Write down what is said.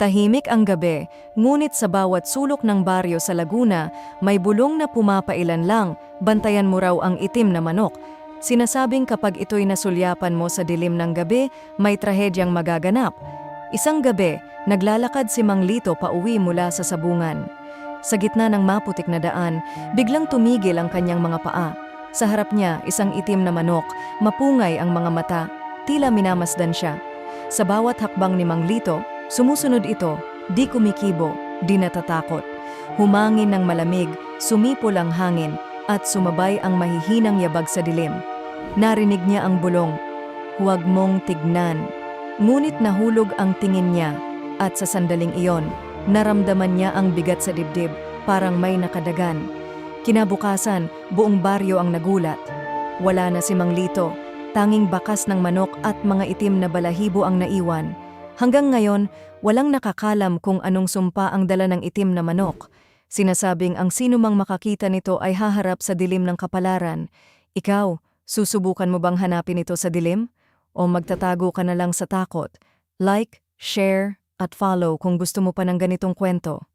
Tahimik ang gabi, ngunit sa bawat sulok ng baryo sa Laguna, may bulong na pumapailan lang, bantayan mo raw ang itim na manok. Sinasabing kapag ito'y nasulyapan mo sa dilim ng gabi, may trahedyang magaganap. Isang gabi, naglalakad si Mang Lito pauwi mula sa sabungan. Sa gitna ng maputik na daan, biglang tumigil ang kanyang mga paa. Sa harap niya, isang itim na manok, mapungay ang mga mata, tila minamasdan siya. Sa bawat hakbang ni Mang Lito, sumusunod ito, di kumikibo, di natatakot. Humangin ng malamig, sumipol ang hangin, at sumabay ang mahihinang yabag sa dilim. Narinig niya ang bulong, "Huwag mong tignan." Ngunit nahulog ang tingin niya, at sa sandaling iyon, naramdaman niya ang bigat sa dibdib, parang may nakadagan. Kinabukasan, buong baryo ang nagulat. Wala na si Mang Lito, tanging bakas ng manok at mga itim na balahibo ang naiwan. Hanggang ngayon, walang nakakalam kung anong sumpa ang dala ng itim na manok. Sinasabing ang sinumang makakita nito ay haharap sa dilim ng kapalaran. Ikaw, susubukan mo bang hanapin ito sa dilim? O magtatago ka na lang sa takot? Like, share, at follow kung gusto mo pa ng ganitong kwento.